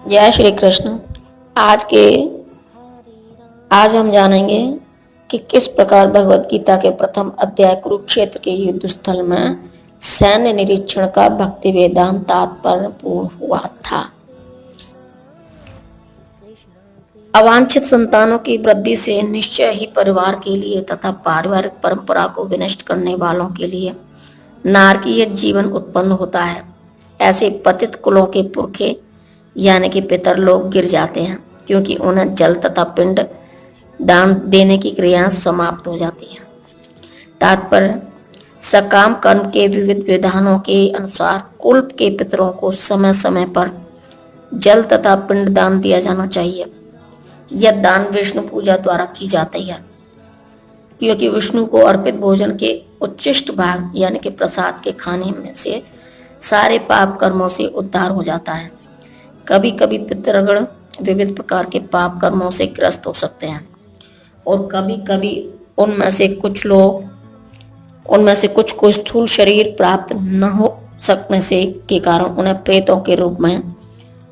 जय श्री कृष्ण। आज के आज हम जानेंगे कि किस प्रकार भगवत गीता के प्रथम अध्याय कुरुक्षेत्र के युद्ध स्थल में सैन्य निरीक्षण का भक्ति वेदांत तात्पर्य पूर्ण हुआ था। अवांछित संतानों की वृद्धि से निश्चय ही परिवार के लिए तथा पारिवारिक परंपरा को विनष्ट करने वालों के लिए नारकीय जीवन उत्पन्न होता है। ऐसे पतित कुलों के पुरखे यानी कि पितर लोग गिर जाते हैं, क्योंकि उन्हें जल तथा पिंड दान देने की क्रियाएं समाप्त हो जाती हैं। तात्पर्य, सकाम कर्म के विविध विधानों के अनुसार कुल के पितरों को समय समय पर जल तथा पिंड दान दिया जाना चाहिए। यह दान विष्णु पूजा द्वारा की जाती है, क्योंकि विष्णु को अर्पित भोजन के उच्चिष्ट भाग यानी कि प्रसाद के खाने में से सारे पाप कर्मों से उद्धार हो जाता है। कभी कभी पितृगण विविध प्रकार के पाप कर्मों से ग्रस्त हो सकते हैं और कभी कभी उनमें से कुछ को स्थूल शरीर प्राप्त न हो सकने से के कारण उन्हें प्रेतों के रूप में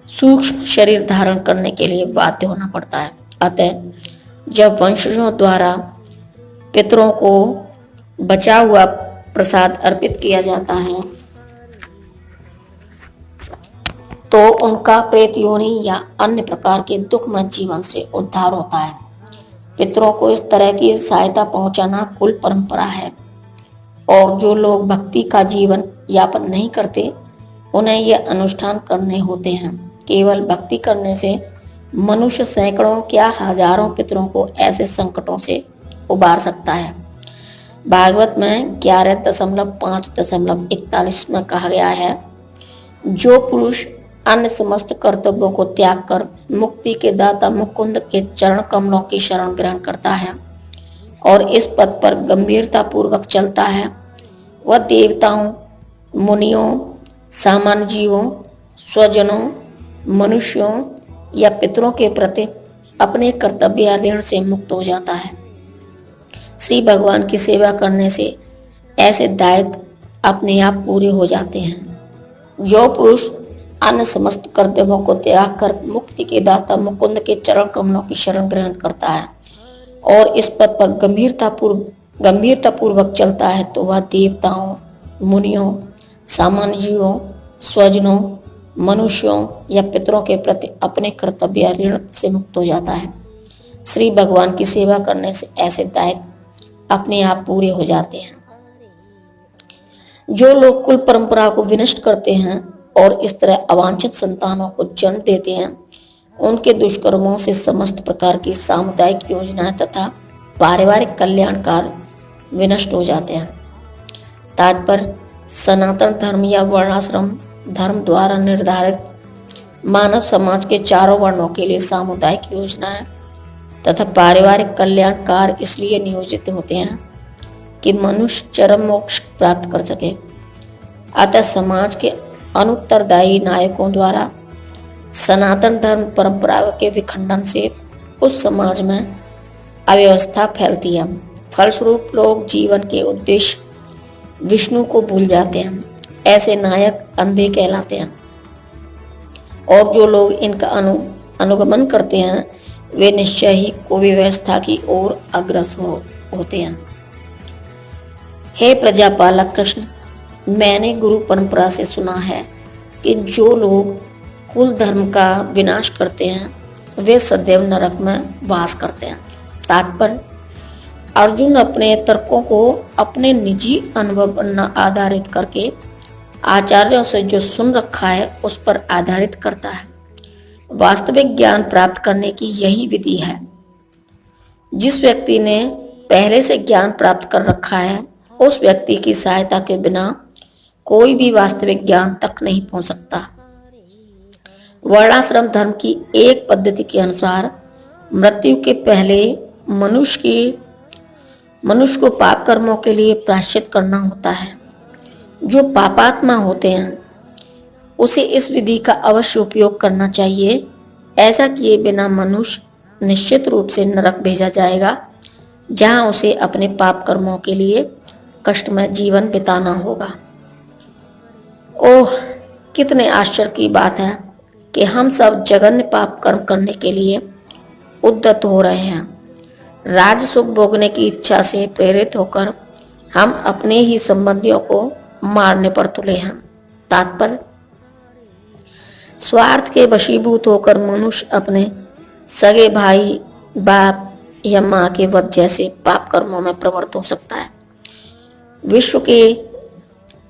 सूक्ष्म शरीर धारण करने के लिए बाध्य होना पड़ता है। अतः जब वंशजों द्वारा पितरों को बचा हुआ प्रसाद अर्पित किया जाता है तो उनका प्रेत योनि या अन्य प्रकार के दुखमय जीवन से उद्धार होता है। पितरों को इस तरह की सहायता पहुंचाना कुल परंपरा है, और जो लोग भक्ति का जीवन यापन नहीं करते उन्हें यह अनुष्ठान करने होते हैं। केवल भक्ति करने से मनुष्य सैकड़ों क्या हजारों पितरों को ऐसे संकटों से उबार सकता है। भागवत में 11.5.41 में कहा गया है, जो पुरुष अन्य समस्त कर्तव्यों को त्याग कर मुक्ति के दाता मुकुंद के चरण कमलों की शरण ग्रहण करता है और इस पथ पर गंभीरता पूर्वक चलता है, वह देवताओं, मुनियों, सामान्य जीवों, स्वजनों, मनुष्यों या पितरों के प्रति अपने कर्तव्य या ऋण से मुक्त हो जाता है। श्री भगवान की सेवा करने से ऐसे दायित्व अपने आप पूरे हो जाते हैं। जो पुरुष अन्य समस्त कर्तव्यों को त्याग कर मुक्ति के दाता मुकुंद के चरण कमलों की शरण ग्रहण करता है और इस पथ पर गंभीरता पूर्वक चलता है, तो वह देवताओं, मुनियों, सामान्य जीवों, स्वजनों, मनुष्यों या पितरों के प्रति अपने कर्तव्य या ऋण से मुक्त हो जाता है। श्री भगवान की सेवा करने से ऐसे दायित्व अपने आप पूरे हो जाते हैं। जो लोग कुल परंपरा को विनष्ट करते हैं और इस तरह अवांछित संतानों को जन्म देते हैं, उनके दुष्कर्मों से समस्त प्रकार की सामुदायिक योजनाएं तथा पारिवारिक कल्याण कार्य विनष्ट हो जाते हैं। तात्पर्य, सनातन धर्म या वर्णाश्रम धर्म द्वारा निर्धारित मानव समाज के चारों वर्णों के लिए सामुदायिक योजनाएं तथा पारिवारिक कल्याण कार्य इसलिए नियोजित होते हैं कि मनुष्य चरम मोक्ष प्राप्त कर सके। अतः समाज के अनुत्तरदायी नायकों द्वारा सनातन धर्म परंपरा के विखंडन से उस समाज में अव्यवस्था फैलती है। फलस्वरूप लोग जीवन के उद्देश्य विष्णु को भूल जाते हैं। ऐसे नायक अंधे कहलाते हैं, और जो लोग इनका अनुगमन करते हैं वे निश्चय ही कुव्यवस्था की ओर अग्रसर होते हैं। हे प्रजापालक कृष्ण, मैंने गुरु परंपरा से सुना है कि जो लोग कुल धर्म का विनाश करते हैं वे सदैव नरक में वास करते हैं। तात्पर्य, अर्जुन अपने तर्कों को अपने निजी अनुभव पर न आधारित करके आचार्यों से जो सुन रखा है उस पर आधारित करता है। वास्तविक ज्ञान प्राप्त करने की यही विधि है। जिस व्यक्ति ने पहले से ज्ञान प्राप्त कर रखा है उस व्यक्ति की सहायता के बिना कोई भी वास्तविक ज्ञान तक नहीं पहुंच सकता। वर्णाश्रम धर्म की एक पद्धति के अनुसार मृत्यु के पहले मनुष्य को पाप कर्मों के लिए प्रायश्चित करना होता है। जो पापात्मा होते हैं उसे इस विधि का अवश्य उपयोग करना चाहिए। ऐसा किए बिना मनुष्य निश्चित रूप से नरक भेजा जाएगा, जहां उसे अपने पाप कर्मों के लिए कष्टमय जीवन बिताना होगा। ओह, कितने आश्चर्य की बात है कि हम सब जघन्य पाप कर्म करने के लिए उद्यत हो रहे हैं। राज सुख भोगने की इच्छा से प्रेरित होकर हम अपने ही संबंधियों को मारने पर तुले हैं। तात्पर्य, स्वार्थ के वशीभूत होकर मनुष्य अपने सगे भाई, बाप या माँ के वध जैसे पाप कर्मों में प्रवृत्त हो सकता है। विश्व के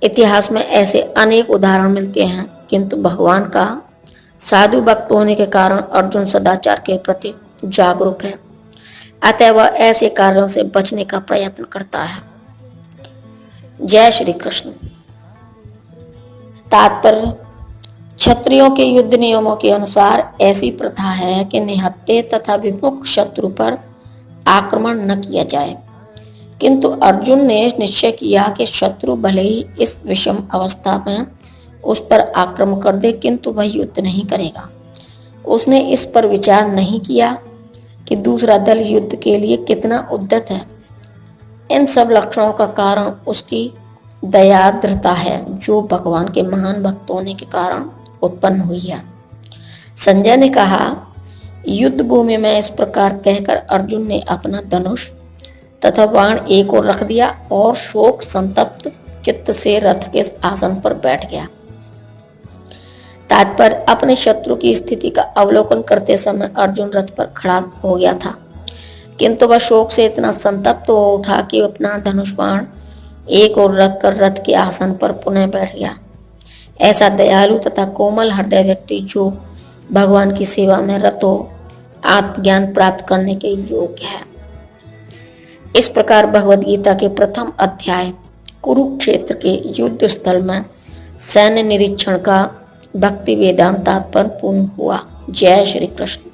इतिहास में ऐसे अनेक उदाहरण मिलते हैं, किंतु भगवान का साधु भक्त होने के कारण अर्जुन सदाचार के प्रति जागरूक है, अतः वह ऐसे कार्यों से बचने का प्रयत्न करता है। जय श्री कृष्ण। तात्पर्य, क्षत्रियों के युद्ध नियमों के अनुसार ऐसी प्रथा है कि निहत्थे तथा विमुख शत्रु पर आक्रमण न किया जाए, किंतु अर्जुन ने निश्चय किया कि शत्रु भले ही इस विषम अवस्था में उस पर आक्रमण कर दे, किंतु वह युद्ध नहीं करेगा। उसने इस पर विचार नहीं किया कि दूसरा दल युद्ध के लिए कितना उद्यत है। इन सब लक्षणों का कारण उसकी दयाद्रता है, जो भगवान के महान भक्त होने के कारण उत्पन्न हुई है। संजय ने कहा, युद्ध भूमि में इस प्रकार कहकर अर्जुन ने अपना धनुष तथा बाण एक ओर रख दिया और शोक संतप्त चित्त से रथ के आसन पर बैठ गया। तात्पर्य, अपने शत्रु की स्थिति का अवलोकन करते समय अर्जुन रथ पर खड़ा हो गया था, किंतु वह शोक से इतना संतप्त हो उठा कि अपना धनुष बाण एक ओर रखकर रथ के आसन पर पुनः बैठ गया। ऐसा दयालु तथा कोमल हृदय व्यक्ति जो भगवान की सेवा में रत हो, आत्मज्ञान प्राप्त करने के योग्य है। इस प्रकार भगवद गीता के प्रथम अध्याय कुरुक्षेत्र के युद्ध स्थल में सैन्य निरीक्षण का भक्ति वेदांत तात्पर्य पूर्ण हुआ। जय श्री कृष्ण।